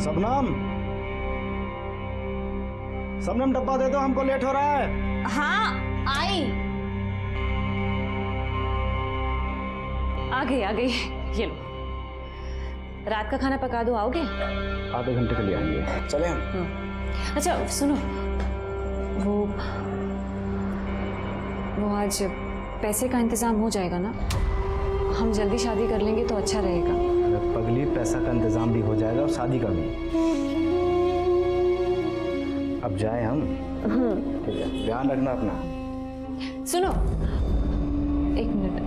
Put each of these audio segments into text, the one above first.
सबनम, सबनम डब्बा दे दो, हमको लेट हो रहा है। हाँ आई, आ गई ये लो। रात का खाना पका दो, आओगे? आधे घंटे के लिए आएंगे, चले हम। अच्छा सुनो, वो आज पैसे का इंतजाम हो जाएगा ना? हम जल्दी शादी कर लेंगे तो अच्छा रहेगा। पगली, पैसा का इंतजाम भी हो जाएगा और शादी का भी। अब जाए हम। ठीक है, ध्यान रखना अपना। सुनो एक मिनट,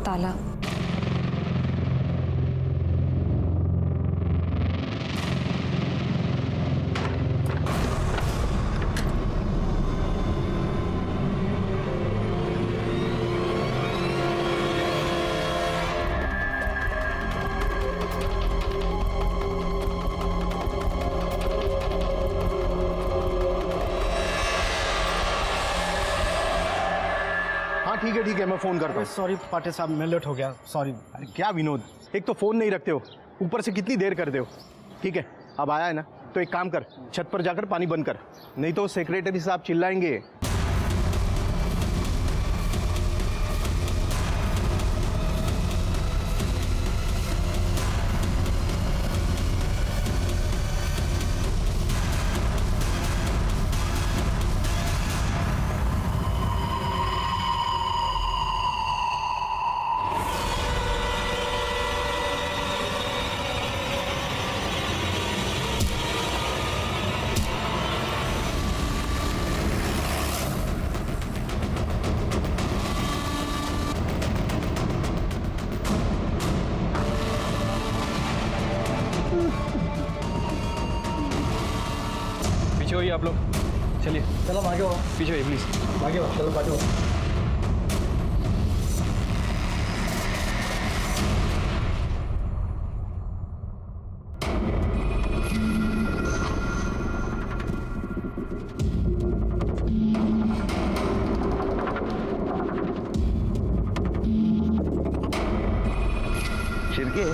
ताला। हाँ ठीक है, मैं फोन करता हूँ। सॉरी पाटिल साहब, मैं लेट हो गया, सॉरी। अरे क्या विनोद, एक तो फोन नहीं रखते हो, ऊपर से कितनी देर करते हो। ठीक है, अब आया है ना, तो एक काम कर, छत पर जाकर पानी बंद कर, नहीं तो सेक्रेटरी साहब चिल्लाएंगे। पीछे होइए आप लोग, चलिए। चलो आगे हो, पीछे होइए प्लीज। आगे हो, चलो आगे हो। शिरके,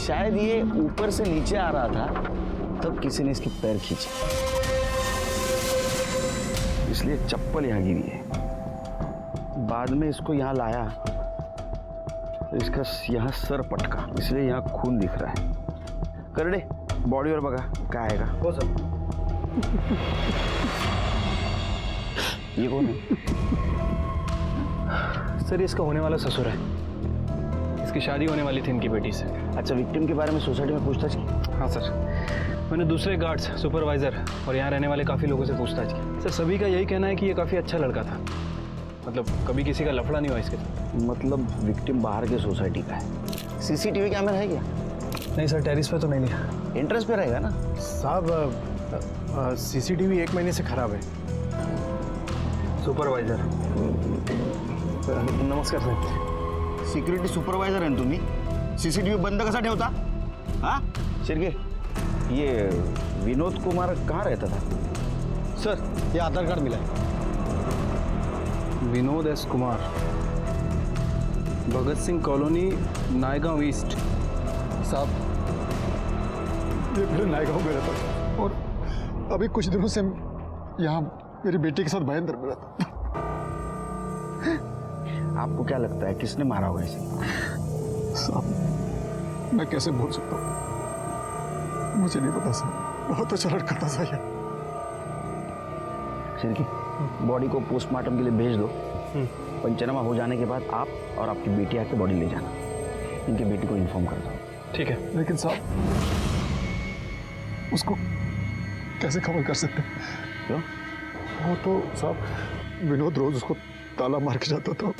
शायद ये ऊपर से नीचे आ रहा था, तब किसी ने इसके पैर खींचे, इसलिए चप्पल यहाँ गिरी है। बाद में इसको यहाँ लाया तो इसका यहाँ सर पटका, इसलिए यहाँ खून दिख रहा है। करड़े, बॉडी और बगा क्या आएगा? हो सर। ये कौन है? सर इसका होने वाला ससुर है, इसकी शादी होने वाली थी इनकी बेटी से। अच्छा, विक्टिम के बारे में सोसाइटी में पूछताछ की? हाँ सर, मैंने दूसरे गार्ड्स, सुपरवाइजर और यहाँ रहने वाले काफ़ी लोगों से पूछताछ की। सर सभी का यही कहना है कि ये काफ़ी अच्छा लड़का था, मतलब कभी किसी का लफड़ा नहीं हुआ इसके साथ। मतलब विक्टिम बाहर के सोसाइटी का है। सीसीटीवी कैमरा है क्या? नहीं सर, टेरिस पे तो नहीं लिया। एंट्रेंस पे रहेगा ना? साहब सीसीटीवी 1 महीने से खराब है। सुपरवाइजर, नमस्कार सर। सिक्युरिटी सुपरवायझर आहे ना तुम्ही? सीसीटीवी बंद कसा ठेवता? हाँ शिर्के, ये विनोद कुमार कहाँ रहता था? सर ये आधार कार्ड मिला है। Vinod S Kumar, Bhagat Singh colony, Naigaon east. साहब ये मेरे नायगांव में रहता था और अभी कुछ दिनों से यहाँ मेरी बेटी के साथ महेंद्र में रहता। आपको क्या लगता है किसने मारा होगा इसे? साहब मैं कैसे बोल सकता हूँ, मुझे नहीं पता साहब, बहुत अच्छा लड़का था सही। शिर्के, बॉडी को पोस्टमार्टम के लिए भेज दो। पंचनामा हो जाने के बाद आप और आपकी बेटी आके बॉडी ले जाना। इनकी बेटी को इन्फॉर्म कर दो। ठीक है। लेकिन साहब उसको कैसे खबर कर सकते हैं? क्यों? वो तो साहब विनोद रोज उसको ताला मार के जाता था।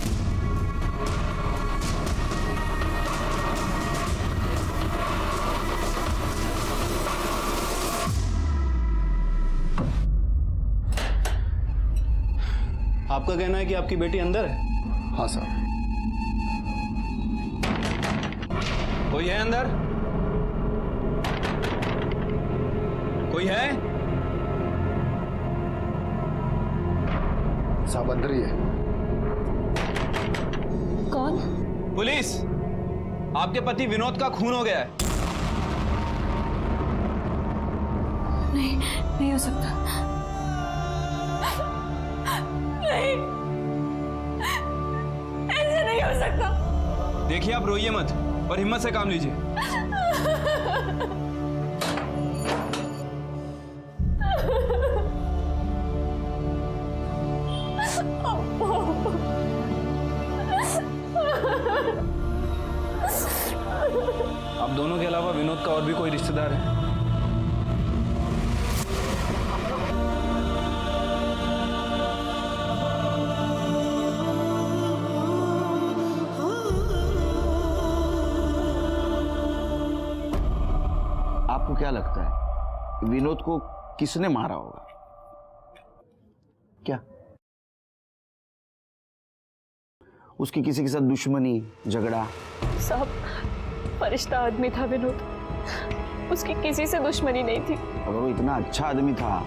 आपका कहना है कि आपकी बेटी अंदर है? हाँ साहब। कोई है अंदर? कोई है? साहब अंदर ही है। कौन? पुलिस, आपके पति विनोद का खून हो गया है। नहीं, नहीं हो सकता। नहीं, ऐसे नहीं हो सकता। देखिए, आप रोइए मत और हिम्मत से काम लीजिए। आप दोनों के अलावा विनोद का और भी कोई रिश्तेदार है? आपको क्या लगता है विनोद को किसने मारा होगा? क्या उसकी किसी के साथ दुश्मनी, झगड़ा? साहब, फरिश्ता आदमी था विनोद, उसकी किसी से दुश्मनी नहीं थी। अगर वो इतना अच्छा आदमी था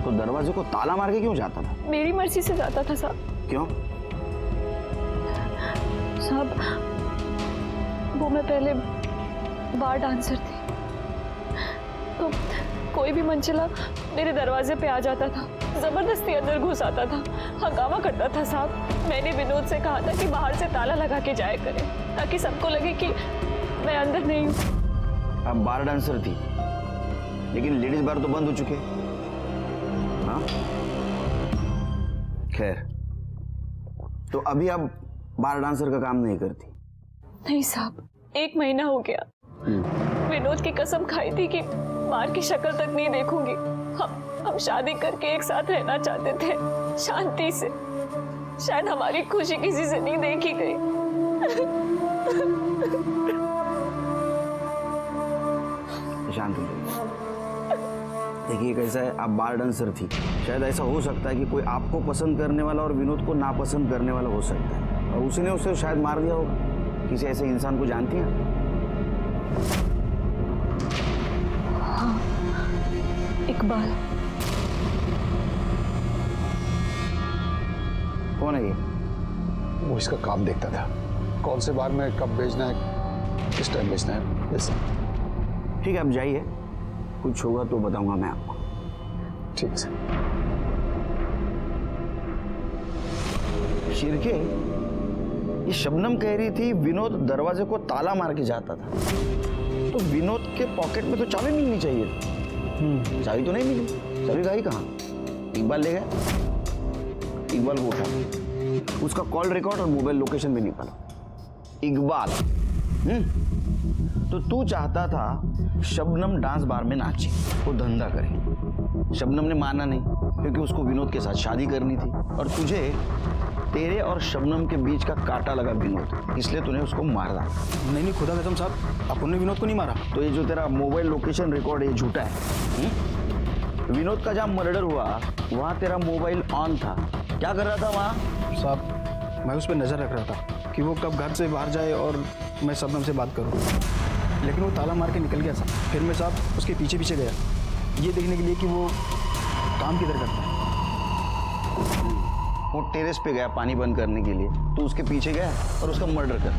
तो दरवाजे को ताला मार के क्यों जाता था? मेरी मर्जी से जाता था साहब। क्यों? साहब, वो मैं पहले बार डांसर थी, तो कोई भी मनचला मेरे दरवाजे पे आ जाता था, जबरदस्ती अंदर घुस आता था, हंगामा करता था साहब। मैंने विनोद से कहा था कि बाहर से ताला लगा के जाया करे, ताकि सबको लगे कि मैं अंदर नहीं हूँ। आप बार डांसर थी, लेकिन लेडीज बार तो बंद हो चुके। हाँ, खैर, तो अभी आप बार डांसर का काम नहीं करती? नहीं साहब, 1 महीना हो गया। विनोद की कसम खाई थी कि बार की शक्ल तक नहीं देखूंगी। हम शादी करके एक साथ रहना चाहते थे, शांति से। शायद हमारी खुशी किसी से नहीं देखी गई। शांत हो जाइए। देखिए कैसा है, आप बार डांसर थी, शायद ऐसा हो सकता है कि कोई आपको पसंद करने वाला और विनोद को नापसंद करने वाला हो सकता है, और उसने उसे शायद मार दिया होगा। किसी ऐसे इंसान को जानती हैं? हाँ, इकबाल। कौन है ये? वो इसका काम देखता था, कौन से बार में कब भेजना है, किस टाइम भेजना है, ये सब। ठीक है, आप जाइए, कुछ होगा तो बताऊंगा मैं आपको। ठीक है। शिरके, ये शबनम कह रही थी विनोद दरवाजे को ताला मार के जाता था, तो विनोद के पॉकेट में तो चाबी मिलनी चाहिए। चाबी तो नहीं मिली, चाबी गई कहाँ? इकबाल ले गया। इकबाल को उठा, उसका कॉल रिकॉर्ड और मोबाइल लोकेशन भी निकाला। इकबाल, तो तू चाहता था शबनम डांस बार में नाचे, वो धंधा करे। शबनम ने माना नहीं, क्योंकि उसको विनोद के साथ शादी करनी थी, और तुझे तेरे और शबनम के बीच का कांटा लगा विनोद, इसलिए तूने उसको मारा। नहीं नहीं, खुदा कसम साहब, आपने विनोद को नहीं मारा। तो ये जो तेरा मोबाइल लोकेशन रिकॉर्ड है, ये झूठा है। विनोद का जहाँ मर्डर हुआ वहाँ तेरा मोबाइल ऑन था, क्या कर रहा था वहाँ? साहब, मैं उस पर नज़र रख रहा था कि वो कब घर से बाहर जाए और मैं शबनम से बात करूं, लेकिन वो ताला मार के निकल गया साहब। फिर मैं साहब उसके पीछे पीछे गया, ये देखने के लिए कि वो काम किधर करता है। वो टेरेस पे गया पानी बंद करने के लिए, तो उसके पीछे गया और उसका मर्डर कर।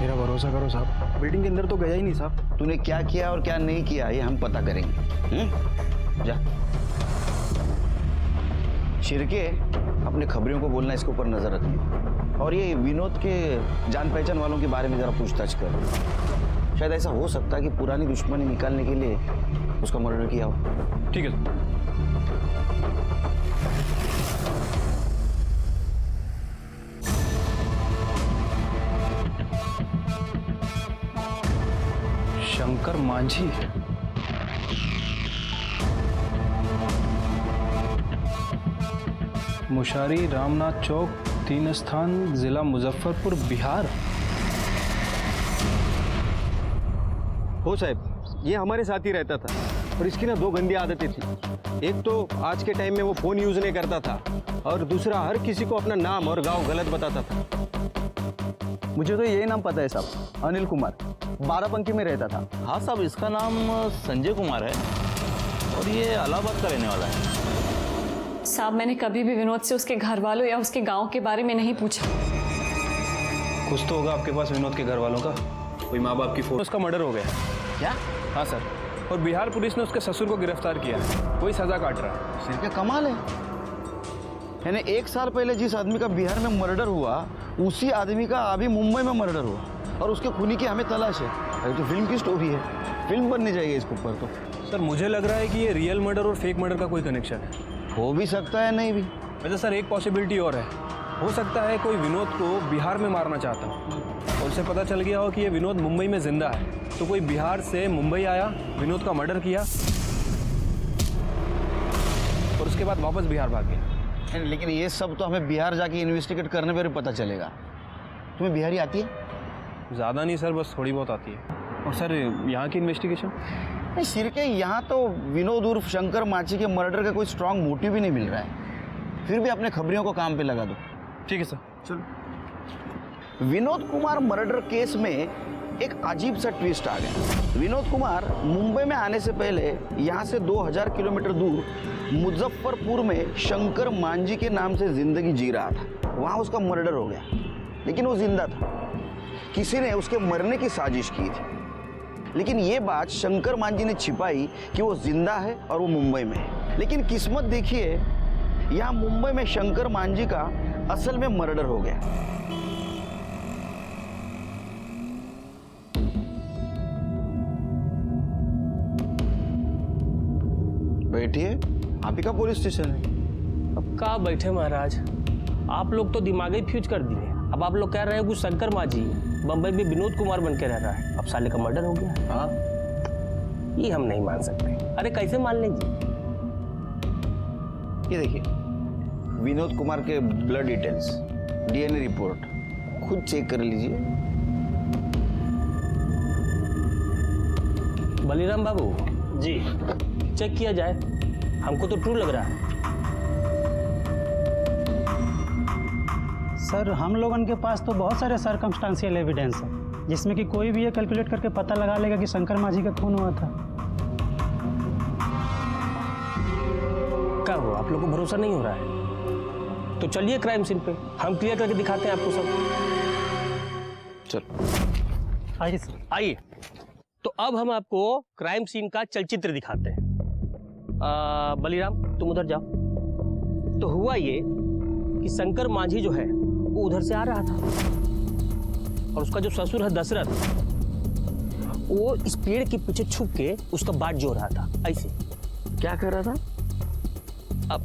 मेरा भरोसा करो साहब, बिल्डिंग के अंदर तो गया ही नहीं साहब। तूने क्या किया और क्या नहीं किया ये हम पता करेंगे। जा शिरके, अपने खबरियों को बोलना, इसके ऊपर नजर रखिए, और ये विनोद के जान पहचान वालों के बारे में जरा पूछताछ कर। शायद ऐसा हो सकता है कि पुरानी दुश्मनी निकालने के लिए उसका मर्डर किया हो। ठीक है। शंकर मांझी, मुशारी रामनाथ चौक 3 स्थान, जिला मुजफ्फरपुर, बिहार। हो साहब, ये हमारे साथ ही रहता था, और इसकी ना 2 गंदी आदतें थी। एक तो आज के टाइम में वो फ़ोन यूज़ नहीं करता था, और दूसरा हर किसी को अपना नाम और गांव गलत बताता था। मुझे तो यही नाम पता है साहब, अनिल कुमार, बाराबंकी में रहता था। हाँ साहब, इसका नाम संजय कुमार है और ये इलाहाबाद का रहने वाला है। साहब, मैंने कभी भी विनोद से उसके घर वालों या उसके गांव के बारे में नहीं पूछा। कुछ तो होगा आपके पास विनोद के घर वालों का। कोई माँ बाप की फोटो। उसका मर्डर हो गया। क्या? हाँ सर, और बिहार पुलिस ने उसके ससुर को गिरफ्तार किया है, वही सजा काट रहा है। सिर क्या कमाल है। यानी 1 साल पहले जिस आदमी का बिहार में मर्डर हुआ, उसी आदमी का अभी मुंबई में मर्डर हुआ, और उसके खूनी की हमें तलाश है। अरे तो फिल्म की स्टोरी है, फिल्म बननी चाहिए इसके ऊपर तो। सर मुझे लग रहा है कि ये रियल मर्डर और फेक मर्डर का कोई कनेक्शन है। हो भी सकता है, नहीं भी। वैसे सर एक पॉसिबिलिटी और है, हो सकता है कोई विनोद को बिहार में मारना चाहता हो और उसे पता चल गया हो कि ये विनोद मुंबई में जिंदा है, तो कोई बिहार से मुंबई आया, विनोद का मर्डर किया और उसके बाद वापस बिहार भाग गया। लेकिन ये सब तो हमें बिहार जाके इन्वेस्टिगेट करने पर पता चलेगा। तुम्हें बिहारी आती है? ज़्यादा नहीं सर, बस थोड़ी बहुत आती है। और सर यहाँ की इन्वेस्टिगेशन? नहीं सिर के, यहाँ तो विनोद उर्फ शंकर माची के मर्डर का कोई स्ट्रांग मोटिव भी नहीं मिल रहा है। फिर भी अपने खबरियों को काम पे लगा दो। ठीक है सर, चलो। विनोद कुमार मर्डर केस में एक अजीब सा ट्विस्ट आ गया। विनोद कुमार मुंबई में आने से पहले यहाँ से 2000 किलोमीटर दूर मुजफ्फरपुर में शंकर मांझी के नाम से जिंदगी जी रहा था। वहाँ उसका मर्डर हो गया, लेकिन वो जिंदा था। किसी ने उसके मरने की साजिश की थी, लेकिन ये बात शंकर मांझी ने छिपाई कि वो जिंदा है और वो मुंबई में है। लेकिन किस्मत देखिए, यहाँ मुंबई में शंकर मांझी का असल में मर्डर हो गया। बैठिए, आप ही का पुलिस स्टेशन है। अब कहाँ बैठे महाराज, आप लोग तो दिमाग ही फ्यूज कर दिए। अब आप लोग कह रहे हो कि शंकर मांझी बंबई में विनोद कुमार बन के रह रहा है, अब साले का मर्डर हो गया। हाँ, ये हम नहीं मान सकते। अरे कैसे मान लें जी? ये देखिए, विनोद कुमार के ब्लड डिटेल्स, डीएनए रिपोर्ट खुद चेक कर लीजिए। बलिराम बाबू जी, चेक किया जाए, हमको तो ट्रू लग रहा है। सर हम लोगों के पास तो बहुत सारे सर्कमस्टांशियल एविडेंस है, जिसमें कि कोई भी ये कैलकुलेट करके पता लगा लेगा कि शंकर मांझी का खून हुआ था। क्या हुआ, आप लोगों को भरोसा नहीं हो रहा है? तो चलिए क्राइम सीन पे, हम क्लियर करके दिखाते हैं आपको सब। चलो आइए सर। आइए, तो अब हम आपको क्राइम सीन का चलचित्र दिखाते हैं। बलिराम तुम उधर जाओ। तो हुआ ये कि शंकर मांझी जो है वो उधर से आ रहा था, और उसका जो ससुर है दशरथ, वो इस पेड़ के पीछे छुप के उसका बाट जो रहा था। ऐसे क्या कर रहा था? अब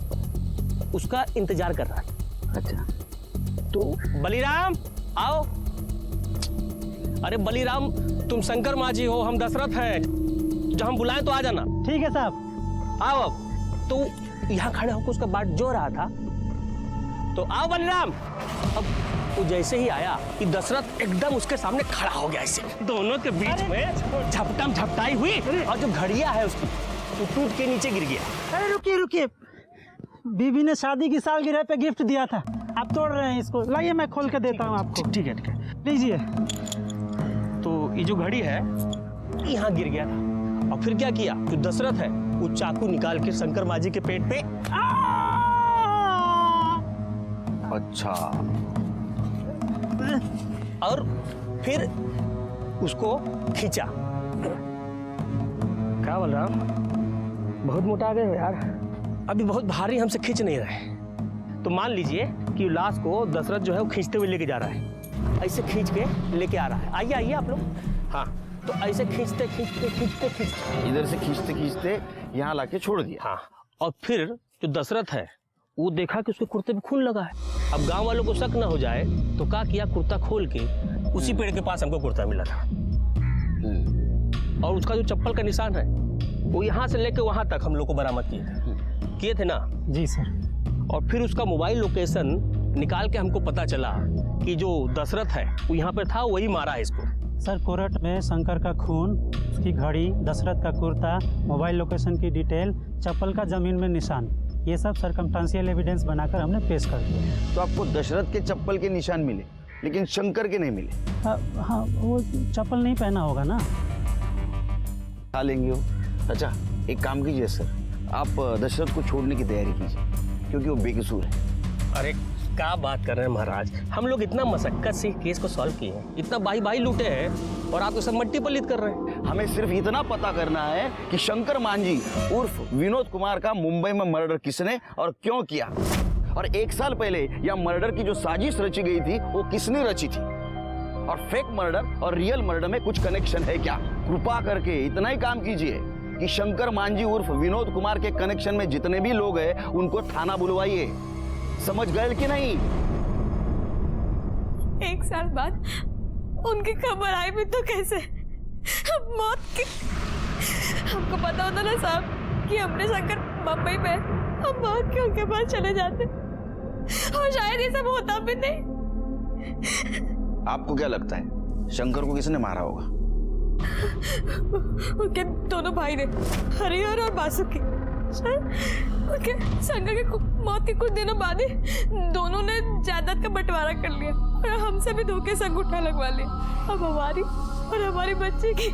उसका इंतजार कर रहा था। अच्छा, तो बलिराम आओ। अरे बलिराम, तुम शंकर मांझी हो, हम दशरथ हैं, जब हम बुलाएं तो आ जाना। ठीक है साहब। आओ। अब तो यहाँ खड़े होकर उसका बाट जो रहा था, तो आओ बलिराम। अब वो जैसे ही आया कि दशरथ एकदम उसके सामने खड़ा हो गया, ऐसे दोनों के बीच में झपटम झपटाई हुई, और जो घड़िया है उसकी वो टूट के नीचे गिर गया। अरे रुकिए रुकिए, बीबी ने शादी की सालगिरह पे गिफ्ट दिया था, आप तोड़ रहे हैं इसको। लाइए मैं खोल के देता हूँ आपको। ठीक है, ठीक है। लीजिए। तो ये जो घड़ी है यहाँ गिर गया था, और फिर क्या किया, जो दशरथ है वो चाकू निकाल के शंकर मांझी के पेट पे। अच्छा, और फिर उसको खींचा। क्या बोल रहा, बहुत मोटा आ गए हो यार, अभी बहुत भारी हमसे खींच नहीं रहे। तो मान लीजिए कि लाश को दशरथ जो है वो खींचते हुए लेके जा रहा है, ऐसे खींच के लेके आ रहा है। आइए आइए आप लोग। हाँ, तो ऐसे खींचते खींचते खींचते खींचते इधर से खींचते खींचते यहाँ लाके छोड़ दिया। हाँ, और फिर जो दशरथ है वो देखा कि उसके कुर्ते में खून लगा है। अब गांव वालों को शक ना हो जाए तो क्या किया, कुर्ता खोल के उसी पेड़ के पास हमको कुर्ता मिला था, और उसका जो चप्पल का निशान है वो यहाँ से लेके वहां तक हम लोग को बरामद किए थे ना जी सर। और फिर उसका मोबाइल लोकेशन निकाल के हमको पता चला कि जो दशरथ है वो यहाँ पे था, वही मारा है इसको। सर कोर्ट में शंकर का खून, उसकी घड़ी, दशरथ का कुर्ता, मोबाइल लोकेशन की डिटेल, चप्पल का जमीन में निशान, ये सब सर्कमस्टांशियल एविडेंस बनाकर हमने पेश कर दिया। तो आपको दशरथ के चप्पल के निशान मिले, लेकिन शंकर के नहीं मिले। हाँ, वो चप्पल नहीं पहना होगा ना। खा लेंगे वो। अच्छा, एक काम कीजिए सर, आप दशरथ को छोड़ने की तैयारी कीजिए, क्योंकि वो बेकसूर है। अरे क्या बात कर रहे हैं महाराज, हम लोग इतना मशक्कत से केस को सॉल्व किए हैं, इतना बाई बाई लूटे हैं और आप तो सब मट्टी पल्लित कर रहे हैं। हमें सिर्फ इतना पता करना है कि शंकर मांझी उर्फ विनोद कुमार का मुंबई में मर्डर किसने और क्यों किया, और 1 साल पहले यह मर्डर की जो साजिश रची गई थी वो किसने रची थी, और फेक मर्डर और रियल मर्डर में कुछ कनेक्शन है क्या। कृपा करके इतना ही काम कीजिए कि शंकर मांझी उर्फ विनोद कुमार के कनेक्शन में जितने भी लोग हैं उनको थाना बुलवाइए। समझ गए कि नहीं? 1 साल बाद उनकी खबर आई भी तो कैसे? मौत की हमको पता होता ना साहब कि हमने शंकर मुंबई में, हम भाग के उनके पास चले जाते और शायद ये सब होता भी नहीं। आपको क्या लगता है शंकर को किसने मारा होगा? उनके दोनों भाई ने, हरिहर और बासुकी। उनके शंकर के मौत के कुछ दिनों बाद ही दोनों ने जायदाद का बंटवारा कर लिया और हमसे भी धोखे से अंगूठा लगवा लिया। अब हमारी और हमारी बच्ची की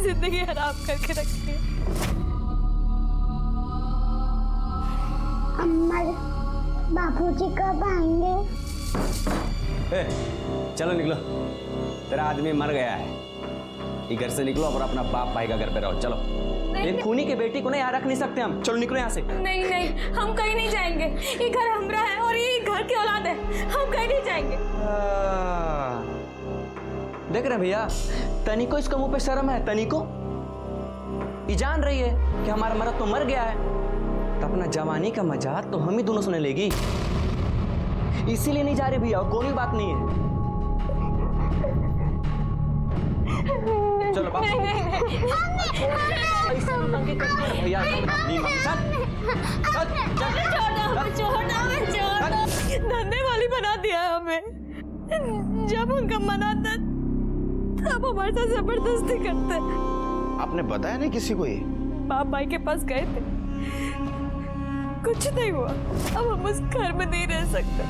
जिंदगी हराम करके रखी है। अम्मा, बापूजी कब आएंगे? चलो निकलो, तेरा आदमी मर गया है, ये घर से निकलो और अपना बाप भाई का घर पे रहो। चलो, एक खूनी के बेटी को ना यहाँ रख नहीं सकते हम। चलो निकलो यहाँ से। नहीं नहीं, हम कहीं नहीं जाएंगे, ये घर हमारा है और ये घर की औलाद है, हम कहीं नहीं जाएंगे। देख रहे भैया, तनिको इसका मुंह पे शर्म है, तनिको ये जान रही है कि हमारा मर्द तो मर गया है, तो अपना जवानी का मजाक तो हम ही दोनों सुने लेगी, इसीलिए नहीं जा रहे भैया, और कोई बात नहीं है। चलो नहीं नहीं भैया, धंधे वाली बना दिया हमें। जब उनका मना था तब हमारे साथ जबरदस्ती करते। आपने बताया नहीं किसी को ये? बाप भाई के पास गए थे, कुछ नहीं हुआ। अब हम उस घर में नहीं रह सकते।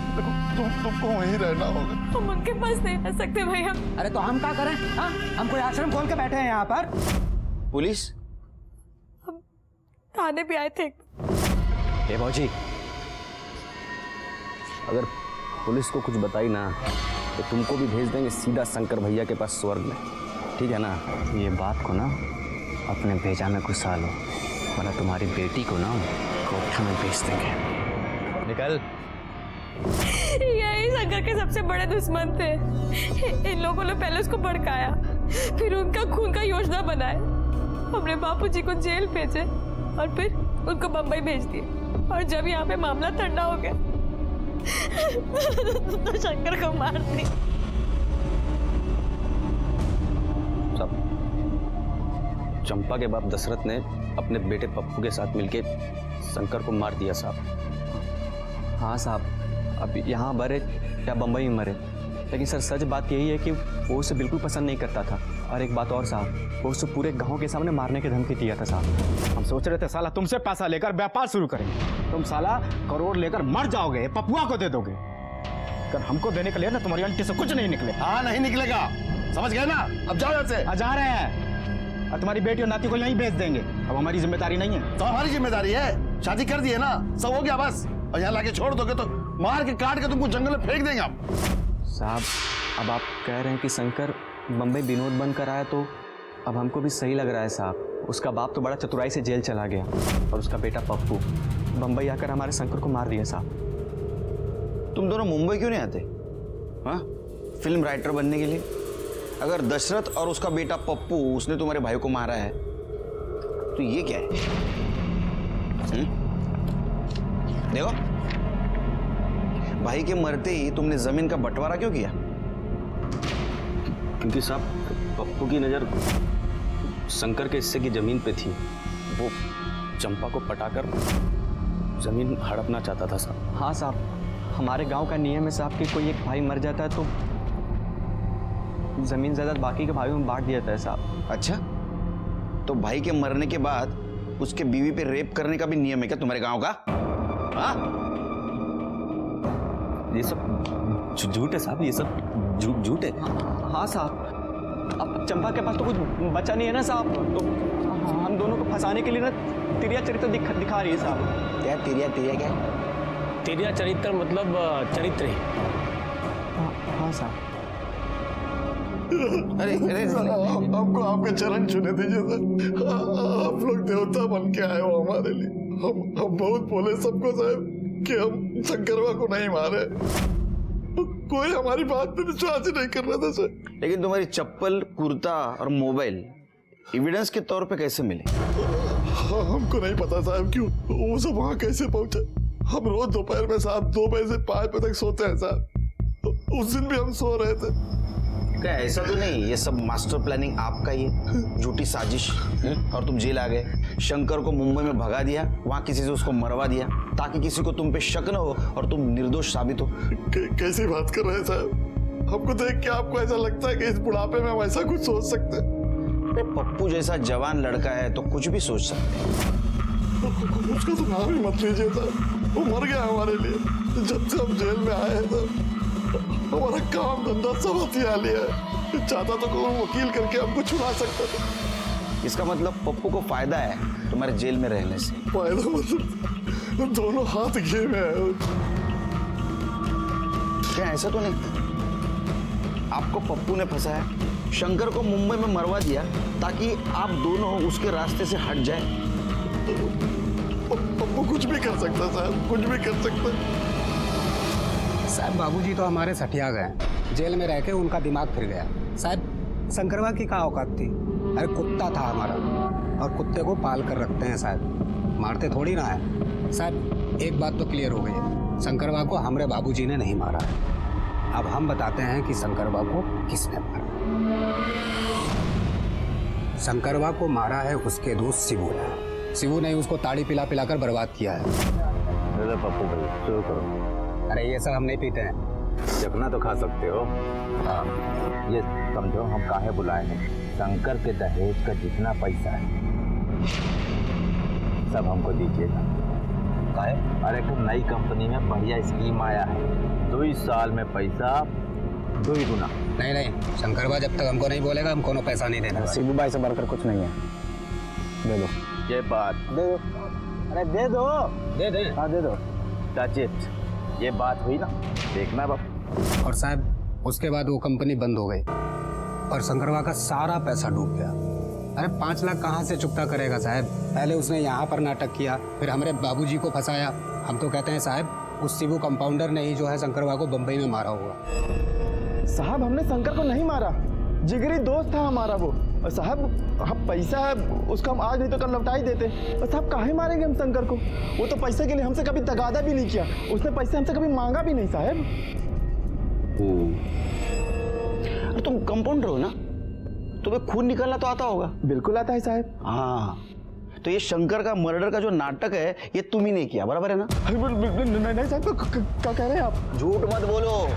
तुमको वहीं रहना होगा। हम उनके पास नहीं रह सकते भैया। अरे तो हम क्या करें? हाँ, हम कोई आश्रम खोल के बैठे हैं यहाँ पर। पुलिस? हम थाने भी आए थे। ए भौजी, अगर पुलिस को कुछ बताई ना तो तुमको भी भेज देंगे सीधा शंकर भैया के पास स्वर्ग में, ठीक है ना? ये बात को ना अपने भेजा में घुसा लो, वरना तुम्हारी बेटी को ना कोठा में भेज देंगे। निकल। यही शंकर के सबसे बड़े दुश्मन थे। इन लोगों ने पहले उसको भड़काया, फिर उनका खून का योजना बनाया, हमने बापूजी को जेल भेजे और फिर उनको बंबई भेज दिए। और जब यहाँ पे मामला ठंडा हो गया तो शंकर को मार दिया। सब चंपा के बाप दशरथ ने अपने बेटे पप्पू के साथ मिलके शंकर को मार दिया साहब। हाँ साहब, अब यहाँ मरे या बम्बई में मरे, लेकिन सर सच बात यही है कि वो उसे बिल्कुल पसंद नहीं करता था। और एक बात और साहब, वो उसे पूरे गांव के सामने मारने की धमकी दिया था साहब। हम सोच रहे थे साला तुमसे पैसा लेकर व्यापार शुरू करेंगे, तुम साला करोड़ लेकर मर जाओगे, पपुआ को दे दोगे। अगर हमको देने के लिए ना तुम्हारी अंटी से कुछ नहीं निकले। हाँ, नहीं निकलेगा, समझ गए ना? अब जाओ यहाँ से। जा रहे हैं, और तुम्हारी बेटी और नाती को यहीं भेज देंगे। अब हमारी जिम्मेदारी नहीं है। तो हमारी जिम्मेदारी है, शादी कर दी है ना, सब हो गया बस। और यहाँ लाके छोड़ दोगे तो मार के काट के तुमको जंगल में फेंक देंगे आप। साहब, अब आप कह रहे हैं कि शंकर बम्बई विनोद बनकर आया, तो अब हमको भी सही लग रहा है साहब। उसका बाप तो बड़ा चतुराई से जेल चला गया और उसका बेटा पप्पू बम्बई आकर हमारे शंकर को मार दिया साहब। तुम दोनों मुंबई क्यों नहीं आते? हाँ, फिल्म राइटर बनने के लिए? अगर दशरथ और उसका बेटा पप्पू उसने तुम्हारे भाई को मारा है तो ये क्या है? देखो, भाई के मरते ही तुमने जमीन का बंटवारा क्यों किया? क्योंकि साहब पप्पू की नज़र शंकर के हिस्से की जमीन पे थी, वो चंपा को पटाकर जमीन हड़पना चाहता था साहब। हाँ साहब, हमारे गांव का नियम है साहब कि कोई एक भाई मर जाता है तो जमीन जायदाद बाकी के भाइयों में बांट दिया जाता है साहब। अच्छा, तो भाई के मरने के बाद उसके बीवी पे रेप करने का भी नियम है क्या तुम्हारे गांव का? हाँ, ये सब झूठ है साहब, ये सब झूठ है। हाँ साहब, अब चंपा के पास तो कुछ बचा नहीं है ना साहब, तो हम दोनों को फंसाने के लिए ना तिरिया चरित्र दिखा रही है साहब। क्या तिरिया तिरिया क्या? तेरिया चरित्र मतलब चरित्र ही। हाँ साहब। अरे अरे हमको आपके चरण छूने दीजिए सर। आप लोग देवता बन के आए हो हमारे लिए। हम बहुत बोले सबको साहब कि हम शंकरवा को नहीं मारे, कोई हमारी बात पे विश्वास ही नहीं कर रहा था सर। लेकिन तुम्हारी चप्पल, कुर्ता और मोबाइल एविडेंस के तौर पे कैसे मिले? हमको नहीं पता साहब क्यों वो सब वहाँ कैसे पहुंचे। हम रोज दोपहर में साहब 2 बजे से 5 बजे तक सोते हैं साहब। उस दिन भी हम सो रहे थे। क्या ऐसा तो नहीं ये सब मास्टर प्लानिंग आपका ही है, झूठी साजिश? और तुम जेल आ गए, शंकर को मुंबई में भगा दिया, वहां किसी से उसको मरवा दिया ताकि किसी को तुम पे शक न हो और तुम निर्दोष साबित हो। कैसी बात कर रहे हैं साहब? हमको देख के आपको ऐसा लगता है कि इस बुढ़ापे में हम ऐसा कुछ सोच सकते हैं? अरे पप्पू जैसा जवान लड़का है तो कुछ भी सोच सकते हैं। उसका तो नाम ही मत लीजिए साहब, वो मर गया हमारे लिए। जब से हम जेल में आए हैं साहब हमारा काम धंधा सब हथिया लिया है। चाहता तो कोई वकील करके हमको छुड़ा सकता था। इसका मतलब पप्पू को फायदा है तुम्हारे जेल में रहने से? फायदा मतलब दोनों हाथ घे में है। क्या ऐसा तो नहीं आपको पप्पू ने फंसाया, शंकर को मुंबई में मरवा दिया ताकि आप दोनों उसके रास्ते से हट जाए? पप्पू कुछ भी कर सकता साहब, कुछ भी कर सकता। साहब बाबूजी तो हमारे सठिया गए, जेल में रह के उनका दिमाग फिर गया। साहब शंकरवा की क्या औकात थी? अरे कुत्ता था हमारा, और कुत्ते को पाल कर रखते हैं साहब, मारते थोड़ी ना है। साहब एक बात तो क्लियर हो गई है, शंकरवा को हमारे बाबूजी ने नहीं मारा है। अब हम बताते हैं कि शंकरवा को किसने मारा। शंकरवा को मारा है उसके दोस्त शिवू ने। शिवू ने उसको ताड़ी पिला पिलाकर बर्बाद किया है। पप्पू भाई शुरू करो। अरे ये सब हम नहीं पीते हैं। चखना तो खा सकते हो। ये समझो हम काहे बुलाए हैं। शंकर के दहेज का जितना पैसा है सब हमको दीजिएगा। काहे? अरे एक नई कंपनी में बढ़िया स्कीम आया है, 2 साल में पैसा 2 गुना। नहीं नहीं, शंकरवा जब तक हमको नहीं बोलेगा हम कोनो पैसा नहीं देना। शिबू भाई से बढ़कर कुछ नहीं है, दे दो। ये बात दे दो। अरे दे दो। दे दे। हाँ दे दो। टाचित ये बात हुई ना, देखना बाप। और साहब उसके बाद वो कंपनी बंद हो गई और शंकरवा का सारा पैसा डूब गया। अरे 5 लाख कहाँ से चुकता करेगा साहब? पहले उसने यहाँ पर नाटक किया, फिर हमारे बाबूजी को फंसाया। हम तो कहते हैं साहब उस शिबू कंपाउंडर ने ही जो है शंकरवा को बम्बई में मारा होगा। साहब हमने शंकर को नहीं मारा, जिगरी दोस्त था हमारा वो। और साहब हम पैसा है उसको हम आज नहीं तो कल लौटा ही देते। और साहब काहे मारेंगे हम शंकर को? वो तो पैसे के लिए हमसे कभी तगादा भी नहीं किया, उसने पैसे हमसे कभी मांगा भी नहीं साहब। अरे तुम कंपाउंडर हो ना, तुम्हें खून निकालना तो आता होगा? बिल्कुल आता है साहब। हाँ तो ये शंकर का मर्डर का जो नाटक है ये तुम ही नहीं किया, बराबर है ना? नहीं साहब, क्या कह रहे हैं आप? झूठ मत बोलो।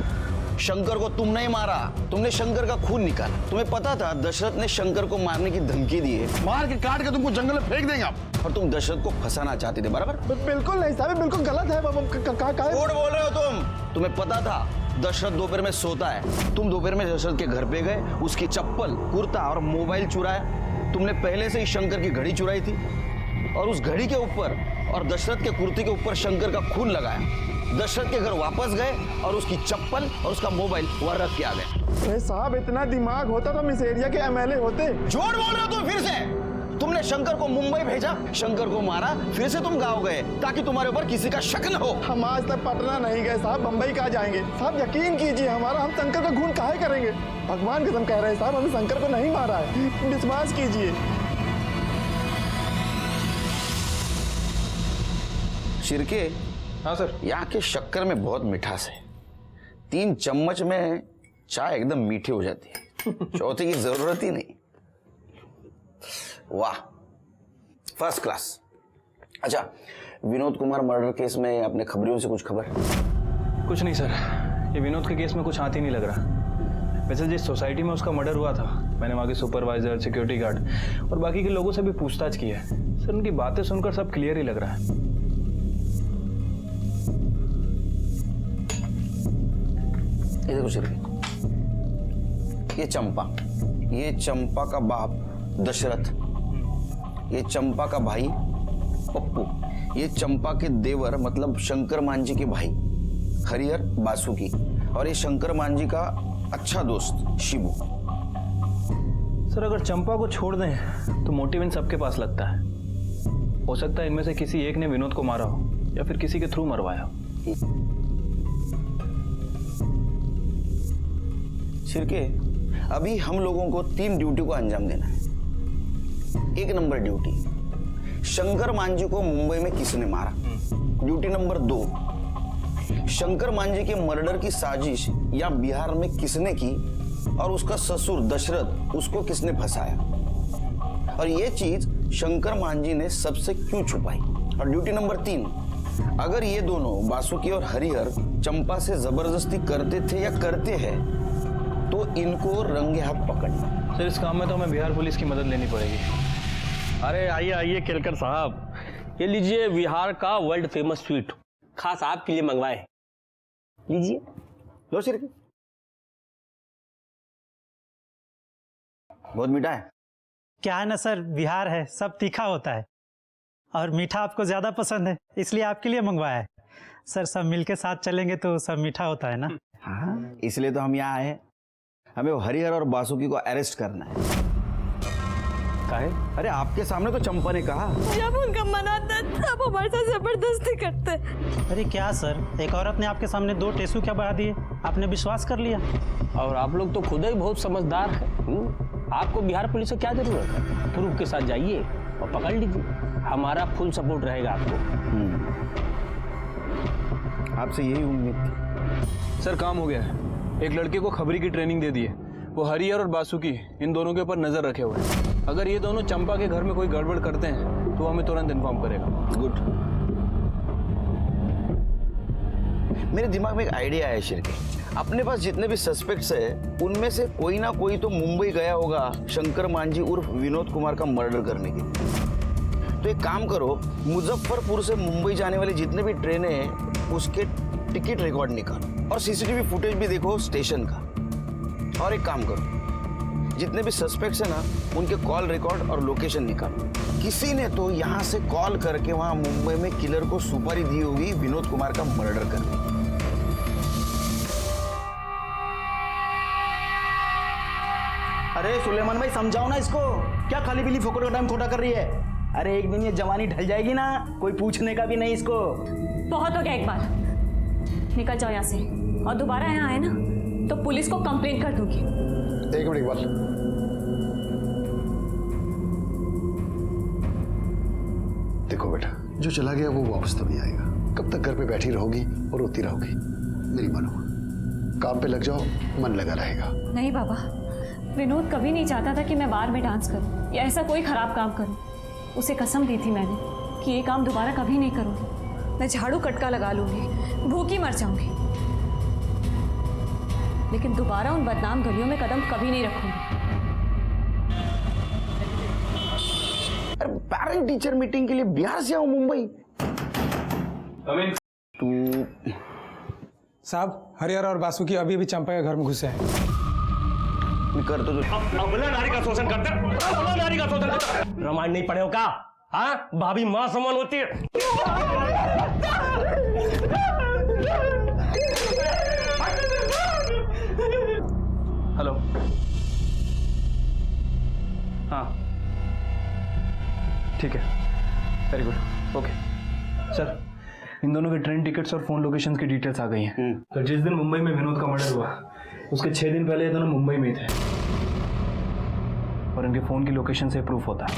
शंकर को तुम नहीं मारा, तुमने शंकर का खून निकाला। तुम्हें पता था दशरथ ने शंकर को मारने की धमकी दी है, मार के काट के तुमको जंगल में फेंक देंगे आप, और तुम दशरथ को फंसाना चाहते थे, बराबर? बिल्कुल नहीं साहब, बिल्कुल गलत है। झूठ बोल रहे हो तुम। तुम्हें पता था दशरथ दोपहर में सोता है, तुम दोपहर में दशरथ के घर पे गए, उसकी चप्पल, कुर्ता और मोबाइल चुराया। तुमने पहले से ही शंकर की घड़ी चुराई थी और उस घड़ी के ऊपर और दशरथ के कुर्ते के ऊपर शंकर का खून लगाया। दशरथ के घर वापस गए और उसकी चप्पल और उसका मोबाइल वहां रख के आ गए। अरे साहब इतना दिमाग होता तो हम इस एरिया के एमएलए होते। झूठ बोल रहे हो तुम फिर से। तुमने शंकर को मुंबई भेजा, शंकर को मारा, फिर से तुम गाँव गए ताकि तुम्हारे ऊपर किसी का शक न हो। हम आज तक पटना नहीं गए साहब, बंबई कहाँ जाएंगे साहब? यकीन कीजिए हमारा, हम शंकर का खून काहे करेंगे? भगवान कसम कह रहे हैं साहब, हमने शंकर को नहीं मारा है, विश्वास कीजिए। शिरके। हाँ सर। यहाँ के शक्कर में बहुत मिठास है, 3 चम्मच में चाय एकदम मीठी हो जाती है, चौथे की जरूरत ही नहीं। वाह, फर्स्ट क्लास। अच्छा, विनोद कुमार मर्डर केस में अपने खबरियों से कुछ खबर? कुछ नहीं सर, ये विनोद के केस में कुछ हाथ ही नहीं लग रहा। वैसे जिस सोसाइटी में उसका मर्डर हुआ था, मैंने वहाँ के सुपरवाइजर, सिक्योरिटी गार्ड और बाकी के लोगों से भी पूछताछ की है सर। उनकी बातें सुनकर सब क्लियर ही लग रहा है। ये देखो शिरके, ये चंपा का बाप दशरथ, ये चंपा का भाई पप्पू, ये चंपा के देवर मतलब शंकर मांझी के भाई हरिहर बासुकी, और ये शंकर मांझी का अच्छा दोस्त शिबू। सर अगर चंपा को छोड़ दें तो मोटिव इन सबके पास लगता है। हो सकता है इनमें से किसी एक ने विनोद को मारा हो या फिर किसी के थ्रू मरवाया हो। शिर्के, अभी हम लोगों को 3 ड्यूटी को अंजाम देना है। 1 नंबर ड्यूटी, शंकर मांझी को मुंबई में किसने मारा। ड्यूटी नंबर 2, शंकर मांझी के मर्डर की साजिश या बिहार में किसने की और उसका ससुर दशरथ उसको किसने फंसाया, और ये चीज शंकर मांझी ने सबसे क्यों छुपाई। और ड्यूटी नंबर 3, अगर ये दोनों बासुकी और हरिहर चंपा से जबरदस्ती करते थे या करते हैं तो इनको रंगे हाथ पकड़ना। सर इस काम में तो हमें बिहार पुलिस की मदद लेनी पड़ेगी। अरे आइए आइए केलकर साहब, ये लीजिए बिहार का वर्ल्ड फेमस स्वीट, खास आपके लिए मंगवाए, लीजिए। लो शिर्के, बहुत मीठा है। क्या है ना सर, बिहार है, सब तीखा होता है और मीठा आपको ज्यादा पसंद है, इसलिए आपके लिए मंगवाया है। सर सब मिलके साथ चलेंगे तो सब मीठा होता है ना। हाँ, इसलिए तो हम यहाँ आए हैं। हमें वो हरिहर और बासुकी को अरेस्ट करना है। काहे? अरे आपके सामने तो चंपा ने कहा जब उनका मन आता है तब हमारे साथ जबरदस्ती करते हैं। अरे क्या सर, एक औरत ने आपके सामने 2 टेसू क्या बढ़ा दिए, आपने विश्वास कर लिया। और आप लोग तो खुद ही बहुत समझदार हैं। आपको बिहार पुलिस से क्या जरूरत है, प्रूफ के साथ जाइए और पकड़ लीजिए, हमारा फुल सपोर्ट रहेगा आपको। आपसे यही उम्मीद थी। सर काम हो गया है, एक लड़के को खबरी की ट्रेनिंग दे दी है। वो हरिहर और बासुकी इन दोनों के ऊपर नजर रखे हुए हैं। अगर ये दोनों चंपा के घर में कोई गड़बड़ करते हैं तो हमें तुरंत इन्फॉर्म करेगा। गुड। मेरे दिमाग में एक आइडिया है शिर्के, अपने पास जितने भी सस्पेक्ट्स है उनमें से कोई ना कोई तो मुंबई गया होगा शंकर मांझी उर्फ विनोद कुमार का मर्डर करने के लिए। तो एक काम करो, मुजफ्फरपुर से मुंबई जाने वाली जितने भी ट्रेनें हैं उसके टिकट रिकॉर्ड निकालो और सीसीटीवी फुटेज भी देखो स्टेशन का। और एक काम करो, जितने भी सस्पेक्ट्स है ना उनके कॉल रिकॉर्ड और लोकेशन निकालो। किसी ने तो यहाँ से कॉल करके वहां मुंबई में किलर को सुपारी दी होगी विनोद कुमार का मर्डर करने। अरे सुलेमान भाई समझाओ ना इसको, क्या खाली बिली फोकट का टाइम खोटा कर रही है। अरे एक दिन ये जवानी ढल जाएगी ना, कोई पूछने का भी नहीं इसको। बहुत हो गया, एक बार निकल जाओ यहाँ से, और दोबारा यहाँ आए ना तो पुलिस को कंप्लेंट कर दूंगी। एक मिनट इकबाल, देखो बेटा, जो चला गया वो वापस तो नहीं आएगा। कब तक घर पे बैठी रहोगी और रोती रहोगी? मेरी मानो, काम पे लग जाओ, मन लगा रहेगा। नहीं बाबा, विनोद कभी नहीं चाहता था कि मैं बार में डांस करूं या ऐसा कोई खराब काम करूं। उसे कसम दी थी मैंने कि ये काम दोबारा कभी नहीं करूंगी। मैं झाड़ू कटका लगा लूंगी, भूखी मर जाऊंगी, लेकिन दोबारा उन बदनाम गलियों में कदम कभी नहीं रखूंगी। अरे पेरेंट टीचर मीटिंग के लिए बिहार से आऊं मुंबई? तू साहब, हरिहर और बासुकी अभी भी चंपा के घर में घुसे हैं। कर तो अबला नारी का शोषण करते, अबला नारी का शोषण करते। रामायण नहीं पढ़े हो क्या? हाँ, भाभी माँ समान होती है। हेलो, हाँ ठीक है, वेरी गुड, ओके। सर इन दोनों के ट्रेन टिकट्स और फोन लोकेशंस की डिटेल्स आ गई हैं। तो जिस दिन मुंबई में विनोद का मर्डर हुआ उसके 6 दिन पहले ये दोनों मुंबई में थे और इनके फोन की लोकेशन से प्रूफ होता है।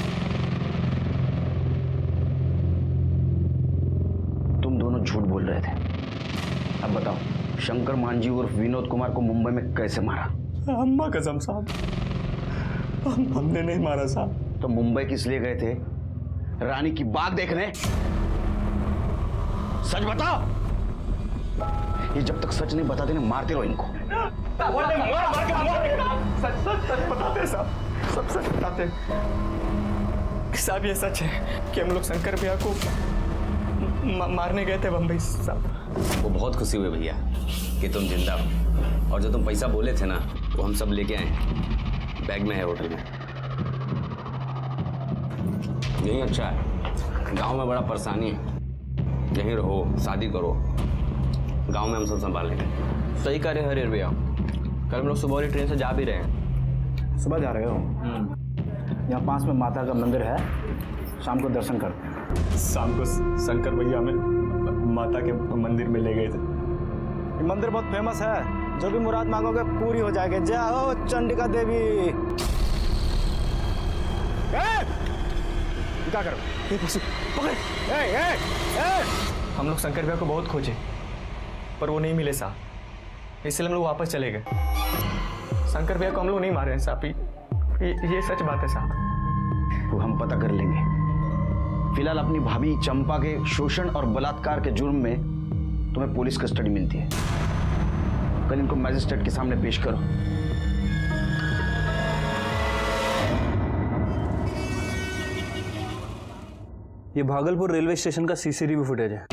तुम दोनों झूठ बोल रहे थे। अब बताओ, शंकर मांझी उर्फ विनोद कुमार को मुंबई में कैसे मारा? अम्मा कसम साहब, हमने नहीं मारा साहब। तो मुंबई किस लिए गए थे? रानी की बाग देखने? सच बताओ। ये जब तक सच नहीं बताते ना, मारते रहो इनको। सच बताते साहब, सब सच बताते साहब। ये सच है कि हम लोग शंकर भैया को मारने गए थे बम्बई साहब। वो बहुत खुशी हुई भैया कि तुम जिंदा हो, और जो तुम पैसा बोले थे ना वो हम सब लेके आए, बैग में है होटल में। यही अच्छा है। गांव में बड़ा परेशानी है। यहीं रहो, शादी करो, गांव में हम सब संभाल लेंगे। सही कह रहे हरियर भैया, कल हम लोग सुबह वाली ट्रेन से जा भी रहे हैं। सुबह जा रहे हो? यहाँ पास में माता का मंदिर है, शाम को दर्शन करते हैं। शाम को शंकर भैया हमें माता के मंदिर में ले गए थे। ये मंदिर बहुत फेमस है, जो भी मुराद मांगोगे पूरी हो जाएगी। जय हो चंडिका देवी। क्या करो? हम लोग शंकर भैया को बहुत खोजे पर वो नहीं मिले साहब, इसलिए हम लोग वापस चले गए। शंकर भैया को हम लोग नहीं मारे हैं साहब, ये सच बात है साहब। वो हम पता कर लेंगे। फिलहाल अपनी भाभी चंपा के शोषण और बलात्कार के जुर्म में तुम्हें पुलिस कस्टडी मिलती है। कल इनको मैजिस्ट्रेट के सामने पेश करो। ये भागलपुर रेलवे स्टेशन का सीसीटीवी फुटेज है।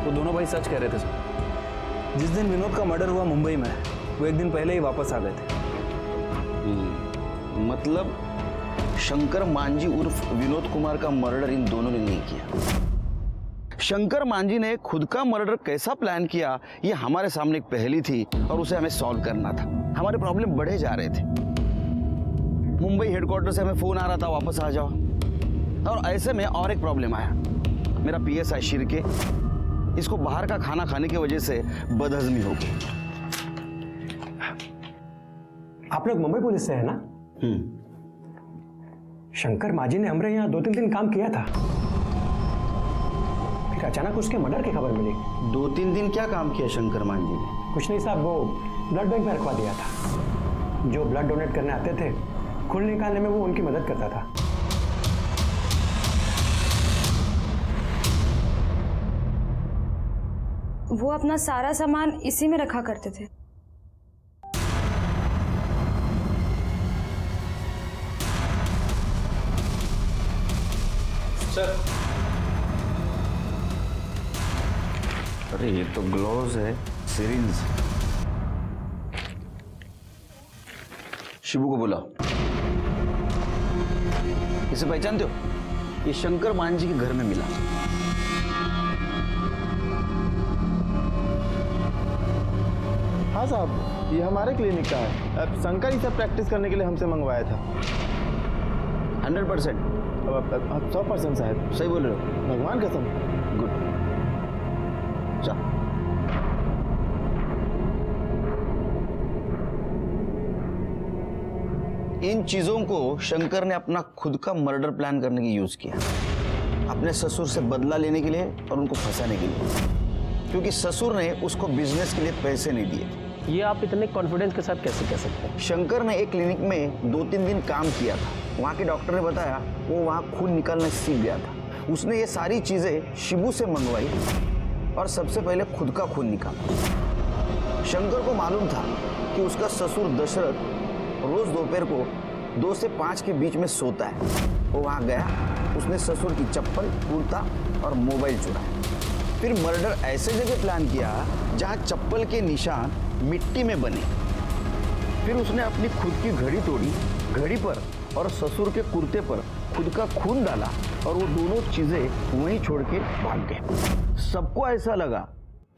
वो दोनों भाई सच कह रहे थे सर। जिस दिन विनोद का मर्डर हुआ मुंबई में, वो एक दिन पहले ही वापस आ गए थे। मतलब शंकर मांझी उर्फ विनोद कुमार का मर्डर इन दोनों ने नहीं किया। शंकर मांझी ने खुद का मर्डर कैसा प्लान किया, ये हमारे सामने एक पहेली थी और उसे हमें सॉल्व करना था। हमारे प्रॉब्लम बढ़े जा रहे थे। मुंबई हेडक्वार्टर से हमें फोन आ रहा था वापस आ जाओ, और ऐसे में और एक प्रॉब्लम आया। मेरा पीएसआई शिर्के, इसको बाहर का खाना खाने की वजह से बदहजमी हो गई। आप लोग मुंबई पुलिस से है ना? शंकर मांझी ने हमारे यहाँ 2-3 दिन काम किया था, फिर अचानक उसके मर्डर की खबर मिली। 2-3 दिन क्या काम किया शंकर मांझी ने? कुछ नहीं साहब, वो ब्लड बैंक में रखवा दिया था। जो ब्लड डोनेट करने आते थे, खून निकालने में वो उनकी मदद करता था। वो अपना सारा सामान इसी में रखा करते थे। सर, अरे ये तो ग्लोव्स है, सिरिंज। शिबू को बुलाओ। इसे पहचानते हो? ये शंकर मांझी के घर में मिला। हाँ साहब, ये हमारे क्लिनिक का है। अब शंकर ही सब प्रैक्टिस करने के लिए हमसे मंगवाया था। 100%? 100% साहब। सही बोल रहे हो? भगवान कसम। गुड। जा। इन चीजों को शंकर ने अपना खुद का मर्डर प्लान करने की यूज किया, अपने ससुर से बदला लेने के लिए और उनको फंसाने के लिए, क्योंकि ससुर ने उसको बिजनेस के लिए पैसे नहीं दिए। ये आप इतने कॉन्फिडेंस के साथ कैसे कह सकते हैं? शंकर ने एक क्लिनिक में 2-3 दिन काम किया था। वहाँ के डॉक्टर ने बताया वो वहाँ खून निकालना सीख गया था। उसने ये सारी चीजें शिबू से मंगवाई और सबसे पहले खुद का खून निकाला। शंकर को मालूम था कि उसका ससुर दशरथ रोज दोपहर को 2 से 5 के बीच में सोता है। वो वहाँ गया, उसने ससुर की चप्पल, कुर्ता और मोबाइल चुराया। फिर मर्डर ऐसे जगह प्लान किया जहाँ चप्पल के निशान मिट्टी में बने। फिर उसने अपनी खुद की घड़ी तोड़ी, घड़ी पर और ससुर के कुर्ते पर खुद का खून डाला और वो दोनों चीजें वहीं छोड़ के भाग गए। सबको ऐसा लगा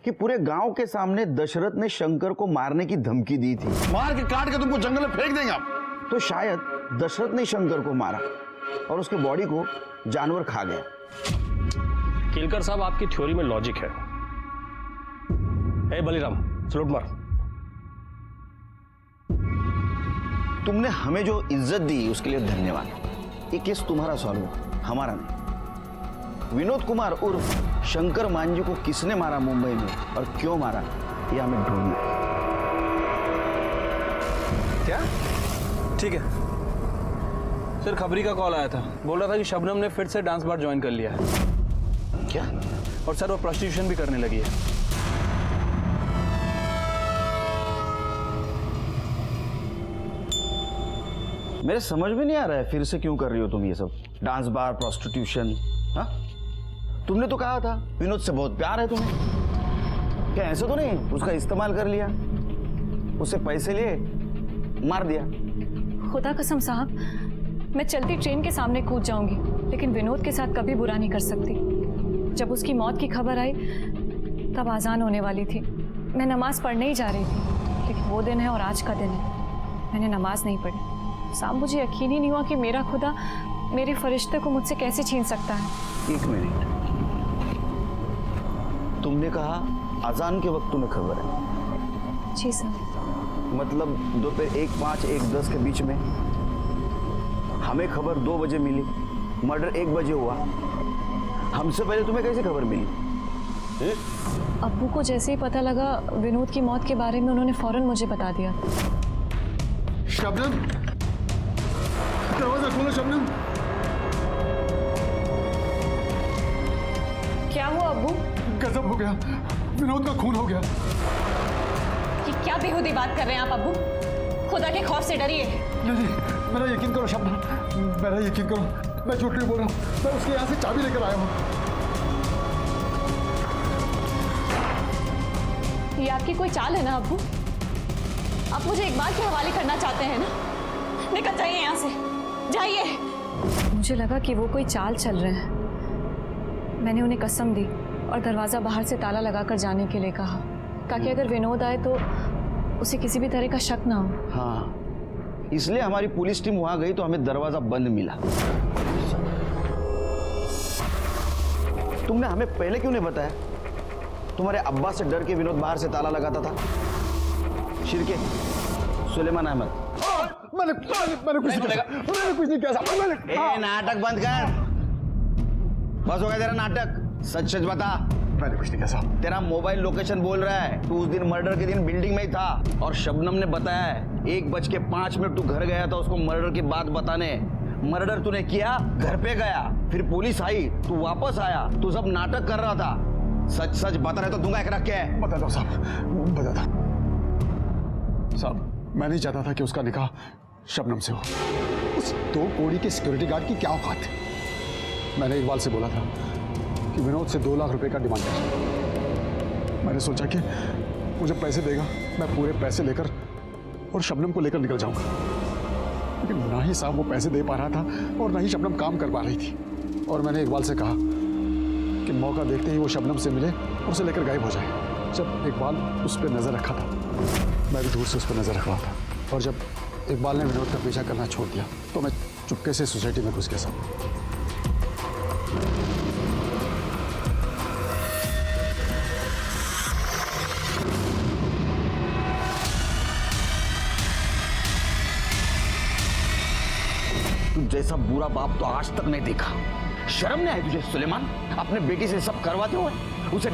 कि पूरे गांव के सामने दशरथ ने शंकर को मारने की धमकी दी थी। मार के काट के तुमको जंगल में फेंक देंगे आप। तो शायद दशरथ ने शंकर को मारा और उसके बॉडी को जानवर खा गया। केलकर साहब, आपकी थ्योरी में लॉजिक है। ए बलिराम, सलूट मार। तुमने हमें जो इज्जत दी उसके लिए धन्यवाद। ये केस तुम्हारा सॉल्व हुआ, हमारा नहीं। विनोद कुमार उर्फ शंकर मांझी को किसने मारा मुंबई में और क्यों मारा, ये हमें ढूंढना है। क्या? ठीक है सर। खबरी का कॉल आया था, बोल रहा था कि शबनम ने फिर से डांस बार ज्वाइन कर लिया है। क्या? और सर वो प्रोस्टिट्यूशन भी करने लगी है। मेरे समझ में नहीं आ रहा है फिर से क्यों कर रही हो तुम ये सब, डांस बार, प्रोस्टिट्यूशन। हाँ, तुमने तो कहा था विनोद से बहुत प्यार है तुम्हें। क्या ऐसा तो नहीं उसका इस्तेमाल कर लिया, उससे पैसे लिए मार दिया? खुदा कसम साहब, मैं चलती ट्रेन के सामने कूद जाऊंगी, लेकिन विनोद के साथ कभी बुरा नहीं कर सकती। जब उसकी मौत की खबर आई तब आज़ान होने वाली थी। मैं नमाज पढ़ने ही जा रही थी, लेकिन वो दिन है और आज का दिन है, मैंने नमाज नहीं पढ़ी। साहब मुझे यकीन ही नहीं हुआ कि मेरा खुदा मेरे फरिश्ते को मुझसे कैसे छीन सकता है। 1 मिनट, तुमने कहा अजान के वक्त तुम्हें खबर है? जी सर। मतलब दोपहर 1:05 1:10 के बीच में? हमें खबर 2 बजे मिली, मर्डर 1 बजे हुआ। हमसे पहले तुम्हें कैसे खबर मिली? अब्बू को जैसे ही पता लगा विनोद की मौत के बारे में, उन्होंने फौरन मुझे बता दिया। शबनम, दरवाजा खोलो शबनम। क्या हुआ अब्बू? गजब हो गया, विनोद का खून हो गया। कि क्या बेहूदी बात कर रहे हैं आप अब्बू? खुदा के खौफ से डरिए। नहीं, मेरा यकीन करो शबनम, मेरा यकीन करो, मैं झूठ नहीं बोल रहा हूँ। मैं उसके यहाँ से चाबी लेकर आया हूँ। ये आपकी कोई चाल है ना अब्बू? आप मुझे इकबाल के हवाले करना चाहते हैं ना? निकल जाइए यहाँ से, जाइए। मुझे लगा कि वो कोई चाल चल रहे हैं। मैंने उन्हें कसम दी और दरवाज़ा बाहर से ताला लगाकर जाने के लिए कहा, ताकि अगर विनोद आए तो उसे किसी भी तरह का शक ना हो। हाँ, इसलिए हमारी पुलिस टीम वहां गई तो हमें दरवाजा बंद मिला। तुमने हमें पहले क्यों नहीं बताया? तुम्हारे अब्बा से डर के विनोद बाहर से ताला लगाता था। शिरके, सुलेमान अहमद। मैंने कुछ नहीं किया। ए, नाटक बंद कर। बस हो गया तेरा नाटक। सच सच बता। मैंने कुछ नहीं किया साहब। तेरा मोबाइल लोकेशन बोल रहा है तू उस दिन मर्डर के दिन बिल्डिंग में ही था, और शबनम ने बताया है 1:05 तू घर गया था उसको मर्डर की बात बताने। मर्डर तूने किया, घर पे गया, फिर पुलिस आई, तू वापस आया, तू सब नाटक कर रहा था। सच सच बता रहे तो दूंगा एक रख के। बता दो साहब, बता दो साहब। मैं नहीं चाहता था कि उसका निकाह शबनम से हो। उस 2 कौड़ी के सिक्योरिटी गार्ड की क्या औकात है? मैंने इकबाल से बोला था कि विनोद से 2 लाख रुपए का डिमांड है। मैंने सोचा कि मुझे पैसे देगा, मैं पूरे पैसे लेकर और शबनम को लेकर निकल जाऊंगा, लेकिन ना ही साहब वो पैसे दे पा रहा था और ना ही शबनम काम कर पा रही थी। और मैंने इकबाल से कहा कि मौका देखते ही वो शबनम से मिले और उसे लेकर गायब हो जाए। जब इकबाल उस पर नज़र रखा था, मैं भी दूर से उस पर नज़र रख रहा था, और जब इकबाल ने विनोद का पीछा करना छोड़ दिया तो मैं चुपके से सोसाइटी में घुस गया साहब। जैसा बुरा बाप तो आज तक नहीं देखा। शर्म नहीं आई तुझे सुलेमान? अपने बेटी से सब करवाते हुए उसे